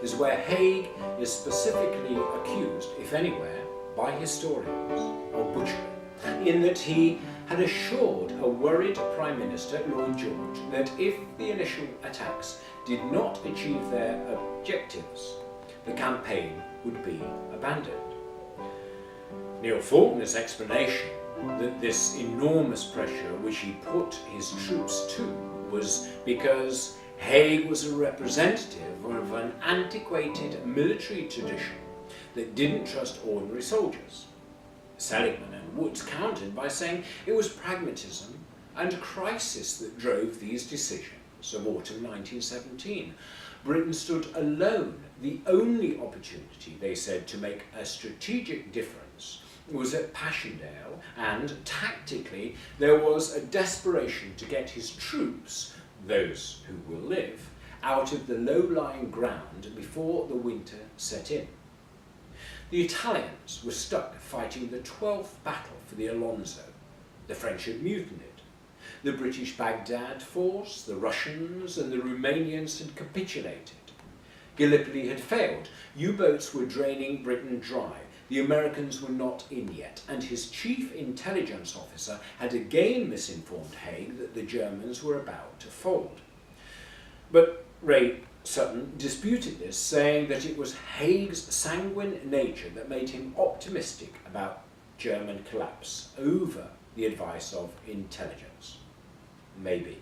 is where Hague is specifically accused, if anywhere, by historians of butchery, in that he had assured a worried Prime Minister, Lloyd George, that if the initial attacks did not achieve their objectives, the campaign would be abandoned. Neil Faulkner's explanation that this enormous pressure which he put his troops to was because Hague was a representative of an antiquated military tradition that didn't trust ordinary soldiers. Seligman and Woods countered by saying it was pragmatism and crisis that drove these decisions of autumn 1917. Britain stood alone. The only opportunity, they said, to make a strategic difference was at Passchendaele, and tactically there was a desperation to get his troops, those who will live, out of the low-lying ground before the winter set in. The Italians were stuck fighting the 12th battle for the Alonso. The French had mutinied. The British Baghdad force, the Russians and the Romanians had capitulated. Gallipoli had failed. U-boats were draining Britain dry. The Americans were not in yet, and his chief intelligence officer had again misinformed Hague that the Germans were about to fold. But Ray Sutton disputed this, saying that it was Hague's sanguine nature that made him optimistic about German collapse over the advice of intelligence. Maybe.